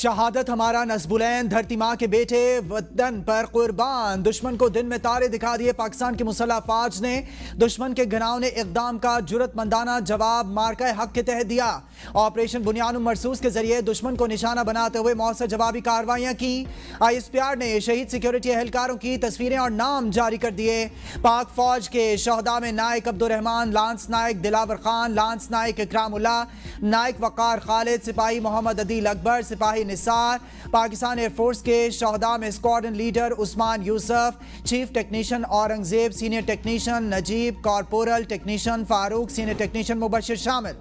शहादत हमारा नस्बुलैन, धरती माँ के बेटे वतन पर कुर्बान। दुश्मन को दिन में तारे दिखा दिए पाकिस्तान की मुसल्लह अफवाज ने। दुश्मन के घिनौने इक़दाम का जुर्रतमंदाना जवाब मार्का हक के तहत दिया। ऑपरेशन बुनियाद मरसूस के जरिए दुश्मन को निशाना बनाते हुए मौसर जवाबी कार्रवाइयाँ की। ISPR ने शहीद सिक्योरिटी एहलकारों की तस्वीरें और नाम जारी कर दिए। पाक फौज के शहदा में नायक अब्दुर्रहमान, लांस नायक दिलावर खान, लांस नायक इकरामुल्ला, नायक वकार खालिद, सिपाही मोहम्मद अदील अकबर, सिपाही निसार। पाकिस्तान एयरफोर्स के शहदा में squadron leader Usman Yusuf, chief technician Aurangzeb, senior technician Najeeb, corporal technician Farooq, senior technician Mubashir शामिल।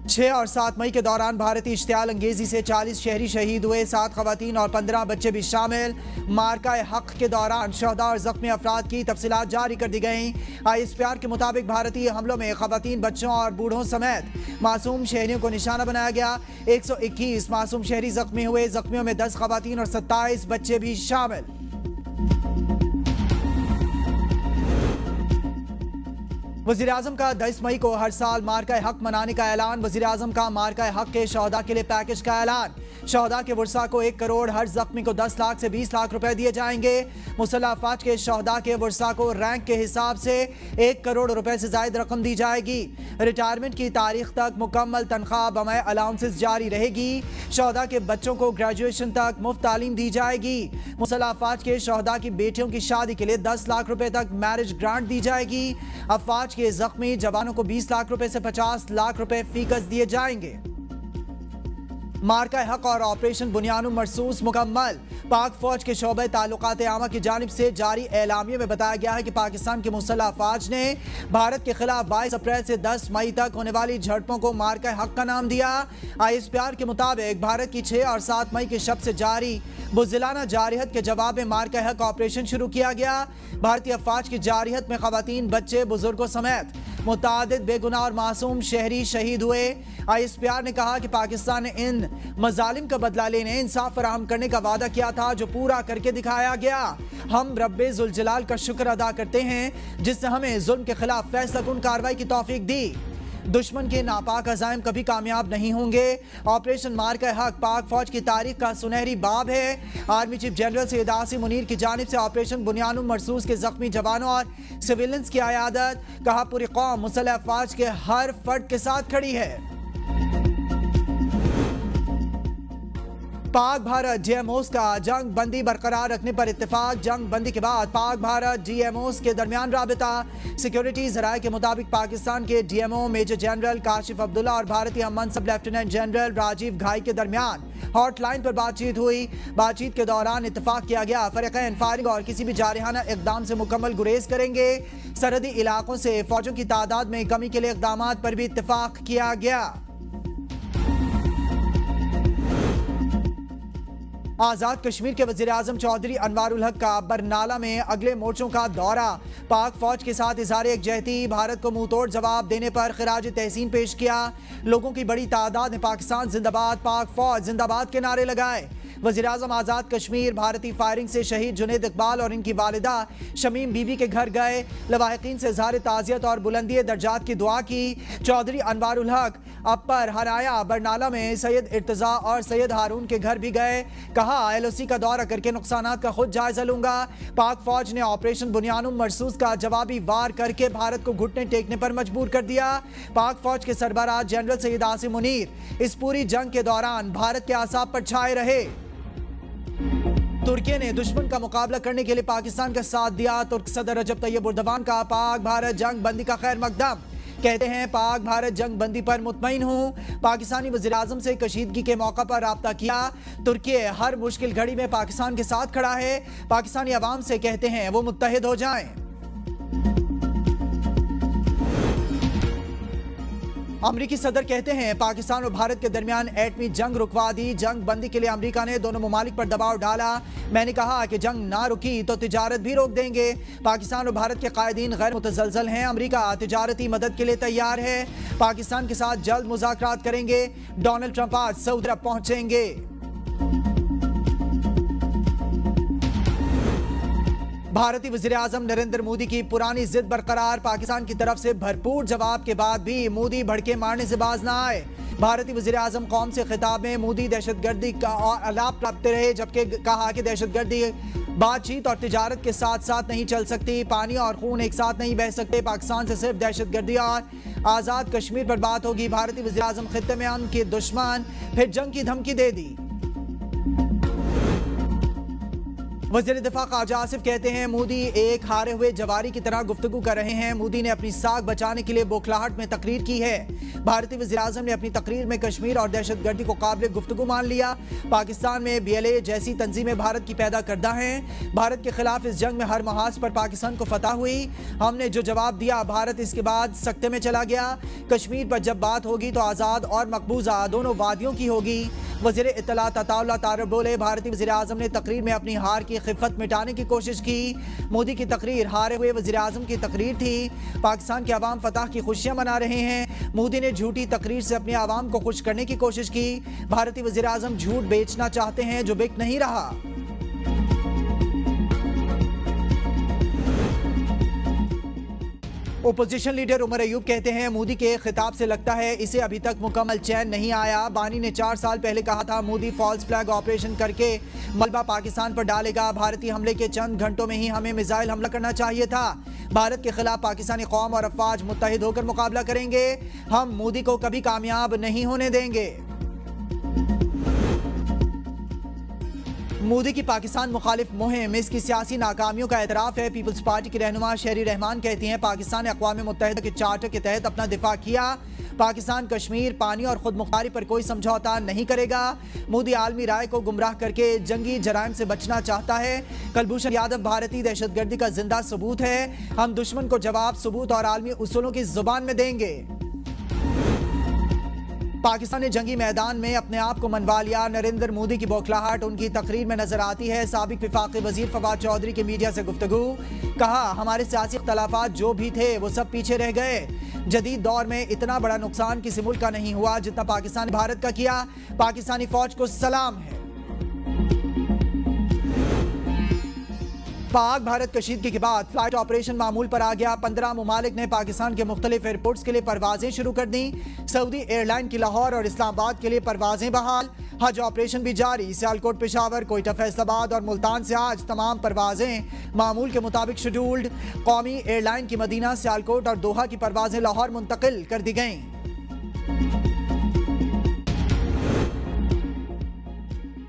6 और 7 मई के दौरान भारतीय इश्तियाल अंगेजी से 40 शहरी शहीद हुए, 7 खवातीन और 15 बच्चे भी शामिल। मार्का हक के दौरान शहदा और जख्मी अफराद की तफसीलात जारी कर दी गई। ISPR के मुताबिक भारतीय हमलों में खवातीन, बच्चों और बूढ़ों समेत मासूम शहरियों को निशाना बनाया गया। 121 मासूम शहरी जख्मी हुए, जख्मियों में 10 खवातीन और 27 बच्चे भी शामिल। वज़ीर-ए-आज़म का 10 मई को हर साल मार्का हक मनाने का ऐलान। वज़ीर-ए-आज़म का मार्का हक के शहदा के लिए पैकेज का ऐलान। शहदा के वर्सा को 1 करोड़, हर जख्मी को 10 लाख से 20 लाख रुपए दिए जाएंगे। मुसल्लह अफवाज के शहदा के वर्सा को रैंक के हिसाब से 1 करोड़ रुपए से ज़ायद रकम दी जाएगी। रिटायरमेंट की तारीख तक मुकम्मल तनख्वाह बमाए अलाउंसेस जारी रहेगी। शहदा के बच्चों को ग्रेजुएशन तक मुफ्त तालीम दी जाएगी। मुसल्लह अफवाज के शहदा की बेटियों की शादी के लिए 10 लाख रुपए तक मैरिज ग्रांट दी जाएगी। अफवाज के जख्मी जवानों को 20 लाख रुपए से 50 लाख रुपए फीकस दिए जाएंगे। मार्का हक और ऑपरेशन बुनियाद मरसूस मुकम्मल। पाक फौज के शोबे ताल्लुकात आमा की जानिब से जारी एलामिया में बताया गया है कि पाकिस्तान की मुसल्लह अफवाज ने भारत के खिलाफ 22 अप्रैल से 10 मई तक होने वाली झड़पों को मार्का हक का नाम दिया। ISPR के मुताबिक भारत की 6 और 7 मई के शब से जारी बुज़दिलाना जारिहत के जवाब में मार्का हक ऑपरेशन शुरू किया गया। भारतीय अफवाज की जारिहत में खवातीन, बच्चे, बुजुर्गों समेत मुतादिद बेगुनाह और मासूम शहरी शहीद हुए। ISPR ने कहा कि पाकिस्तान ने इन मजालिम का बदला लेने, इंसाफ फराहम करने का वादा किया था, जो पूरा करके दिखाया गया। हम रब्बे जुल जलाल का शुक्र अदा करते हैं जिसने हमें जुल्म के खिलाफ फैसला कुन कार्रवाई की तौफीक दी। दुश्मन के नापाक अज़ाइम कभी कामयाब नहीं होंगे। ऑपरेशन मार्का हक पाक फौज की तारीख का सुनहरी बाब है। Army chief general Syed Asim Munir की जानिब से ऑपरेशन बुनियाद मरसूस के जख्मी जवानों और सिविलियंस की आयादत। कहा, पूरी कौम मुसल्लह अफवाज के हर फर्द के साथ खड़ी है। पाक भारत GMOs का जंग बंदी बरकरार रखने पर इत्तेफाक। जंग बंदी के बाद पाक भारत GMOs के दरमियान राबिता। सिक्योरिटी ज़राए के मुताबिक पाकिस्तान के DMO major general Kashif Abdullah और भारतीय अमन सब लेफ्टिनेंट जनरल राजीव घाई के दरमियान हॉटलाइन पर बातचीत हुई। बातचीत के दौरान इत्तेफाक किया गया फरीक़ैन फायरिंग और किसी भी जारहाना इक़दाम से मुकम्मल गुरेज करेंगे। सरहदी इलाकों से फौजों की तादाद में कमी के लिए इक़दाम पर भी इत्तेफाक किया गया। आज़ाद कश्मीर के वज़ीर-ए-आज़म चौधरी अनवारुल हक का बरनाला में अगले मोर्चों का दौरा। पाक फौज के साथ इज़हार यकजहती। भारत को मुंह तोड़ जवाब देने पर खिराज तहसीन पेश किया। लोगों की बड़ी तादाद ने पाकिस्तान जिंदाबाद, पाक फौज जिंदाबाद के नारे लगाए। वज़ीर-ए-आज़म आज़ाद कश्मीर भारतीय फायरिंग से शहीद जुनैद इकबाल और इनकी वालिदा शमीम बीबी के घर गए। लवाहिकीन से इज़हार ताज़ियत और बुलंदी दर्जात की दुआ की। चौधरी अनवारुल हक अपर हराया बरनाला में सैयद इर्तज़ा और सैयद हारून के घर भी गए। कहा, LOC का दौरा करके नुकसानात का खुद जायजा लूंगा। पाक फौज ने ऑपरेशन बुनियाद मरसूस का जवाबी वार करके भारत को घुटने टेकने पर मजबूर कर दिया। पाक फौज के सरबराह जनरल सैयद आसिम मुनीर इस पूरी जंग के दौरान भारत के आसाब पर छाए रहे। तुर्की ने दुश्मन का मुकाबला करने के लिए पाकिस्तान का साथ दिया। तुर्क सदर रजब तैयब एर्दोगान का पाक भारत जंग बंदी का खैर मकदम। कहते हैं, पाक भारत जंग बंदी पर मुतमईन हूँ। पाकिस्तानी वज़ीर-ए-आज़म से कशीदगी के मौका पर राब्ता किया। तुर्की हर मुश्किल घड़ी में पाकिस्तान के साथ खड़ा है। पाकिस्तानी अवाम से कहते हैं वो मुत्तहिद हो जाएं। अमरीकी सदर कहते हैं, पाकिस्तान और भारत के दरमियान एटमी जंग रुकवा दी। जंग बंदी के लिए अमेरिका ने दोनों ममालिक पर दबाव डाला। मैंने कहा कि जंग ना रुकी तो तिजारत भी रोक देंगे। पाकिस्तान और भारत के कायदीन गैर मुतज़लज़ल हैं। अमेरिका तिजारती मदद के लिए तैयार है। पाकिस्तान के साथ जल्द मुज़ाकरात करेंगे। डोनाल्ड ट्रंप आज सऊदी अरब पहुंचेंगे। भारतीय वज़ीर-ए-आज़म नरेंद्र मोदी की पुरानी जिद बरकरार। पाकिस्तान की तरफ से भरपूर जवाब के बाद भी मोदी भड़के मारने से बाज न आए। بھارتی وزیر اعظم قوم سے خطاب میں مودی دہشت گردی کا آلاپ کرتے رہے، جبکہ کہا کہ دہشت گردی بات چیت اور تجارت کے ساتھ ساتھ نہیں چل سکتی، پانی اور خون ایک ساتھ نہیں بہہ سکتے، پاکستان سے صرف دہشت گردی اور آزاد کشمیر پر بات ہوگی۔ بھارتی وزیر اعظم خطے میں امن کے دشمن، پھر جنگ کی دھمکی دے دی۔ وزیر دفاع خواجہ آصف کہتے ہیں مودی ایک ہارے ہوئے جواری کی طرح گفتگو کر رہے ہیں۔ مودی نے اپنی ساکھ بچانے کے لیے بوکھلاہٹ میں تقریر کی ہے۔ بھارتی وزیر اعظم نے اپنی تقریر میں کشمیر اور دہشت گردی کو قابل گفتگو مان لیا۔ پاکستان میں BLA جیسی تنظیمیں بھارت کی پیدا کردہ ہیں۔ بھارت کے خلاف اس جنگ میں ہر محاذ پر پاکستان کو فتح ہوئی۔ ہم نے جو جواب دیا، بھارت اس کے بعد سکتے میں چلا گیا۔ کشمیر پر جب بات ہوگی تو آزاد اور مقبوضہ دونوں وادیوں کی ہوگی۔ وزیر اطلاعات عطا اللہ طارق بولے، بھارتی وزیر اعظم نے تقریر میں اپنی ہار کی خفت مٹانے کی کوشش کی۔ مودی کی تقریر ہارے ہوئے وزیر اعظم کی تقریر تھی۔ پاکستان کے عوام فتح کی خوشیاں منا رہے ہیں۔ مودی نے جھوٹی تقریر سے اپنے عوام کو خوش کرنے کی کوشش کی۔ بھارتی وزیر اعظم جھوٹ بیچنا چاہتے ہیں جو بک نہیں رہا۔ اپوزیشن لیڈر عمر ایوب کہتے ہیں مودی کے خطاب سے لگتا ہے اسے ابھی تک مکمل چین نہیں آیا۔ بانی نے 4 سال پہلے کہا تھا مودی فالس فلیگ آپریشن کر کے ملبہ پاکستان پر ڈالے گا۔ بھارتی حملے کے چند گھنٹوں میں ہی ہمیں میزائل حملہ کرنا چاہیے تھا۔ بھارت کے خلاف پاکستانی قوم اور افواج متحد ہو کر مقابلہ کریں گے۔ ہم مودی کو کبھی کامیاب نہیں ہونے دیں گے۔ مودی کی پاکستان مخالف مہم اس کی سیاسی ناکامیوں کا اعتراف ہے۔ پیپلز پارٹی کی رہنما شہری رحمان کہتی ہیں پاکستان نے اقوام متحدہ کے چارٹر کے تحت اپنا دفاع کیا۔ پاکستان کشمیر، پانی اور خود مختاری پر کوئی سمجھوتا نہیں کرے گا۔ مودی عالمی رائے کو گمراہ کر کے جنگی جرائم سے بچنا چاہتا ہے۔ کلبھوشن یادو بھارتی دہشت گردی کا زندہ ثبوت ہے۔ ہم دشمن کو جواب، ثبوت اور عالمی اصولوں کی زبان میں دیں گے۔ پاکستان نے جنگی میدان میں اپنے آپ کو منوا لیا۔ نریندر مودی کی بوکھلاہٹ ان کی تقریر میں نظر آتی ہے۔ سابق وفاقی وزیر فواد چودھری کی میڈیا سے گفتگو، کہا ہمارے سیاسی اختلافات جو بھی تھے وہ سب پیچھے رہ گئے۔ جدید دور میں اتنا بڑا نقصان کسی ملک کا نہیں ہوا جتنا پاکستان نے بھارت کا کیا۔ پاکستانی فوج کو سلام ہے۔ پاک بھارت کشیدگی کے بعد فلائٹ آپریشن معمول پر آ گیا۔ 15 ممالک نے پاکستان کے مختلف ایئرپورٹس کے لیے پروازیں شروع کر دیں۔ سعودی ایئر لائن کی لاہور اور اسلام آباد کے لیے پروازیں بحال۔ حج آپریشن بھی جاری۔ سیالکوٹ، پشاور، کوئٹہ، فیصل آباد اور ملتان سے آج تمام پروازیں معمول کے مطابق شیڈولڈ۔ قومی ایئر لائن کی مدینہ، سیالکوٹ اور دوحہ کی پروازیں لاہور منتقل کر دی گئیں۔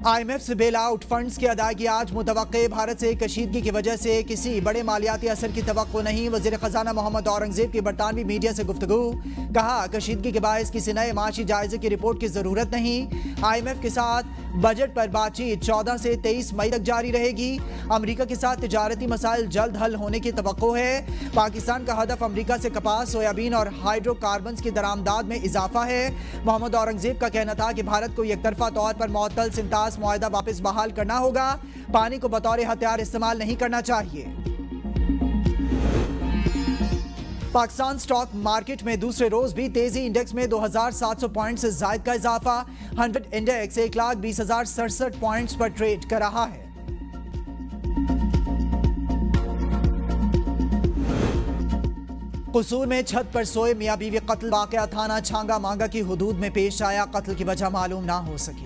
IMF سے بیل آؤٹ فنڈز کی ادائیگی آج متوقع۔ بھارت سے کشیدگی کی وجہ سے کسی بڑے مالیاتی اثر کی توقع نہیں۔ وزیر خزانہ محمد اورنگزیب کی برطانوی میڈیا سے گفتگو، کہا کشیدگی کے باعث کسی نئے معاشی جائزے کی رپورٹ کی ضرورت نہیں۔ IMF کے ساتھ بجٹ پر بات چیت 14 سے 23 مئی تک جاری رہے گی۔ امریکہ کے ساتھ تجارتی مسائل جلد حل ہونے کی توقع ہے۔ پاکستان کا ہدف امریکہ سے کپاس، سویابین اور ہائیڈرو کاربنز کی درآمدات میں اضافہ ہے۔ محمد اورنگزیب کا کہنا تھا کہ بھارت کو یک طرفہ طور پر معطل سنتاس معاہدہ واپس بحال کرنا ہوگا۔ پانی کو بطور ہتھیار استعمال نہیں کرنا چاہیے۔ پاکستان سٹاک مارکیٹ میں دوسرے روز بھی تیزی، انڈیکس میں 2700 پوائنٹ سے زائد کا اضافہ۔ 100 انڈیکس 1,20,067 پوائنٹس پر ٹریڈ کر رہا ہے۔ قصور میں چھت پر سوئے میاں بیوی قتل، واقعہ تھانہ چھانگا مانگا کی حدود میں پیش آیا۔ قتل کی وجہ معلوم نہ ہو سکی۔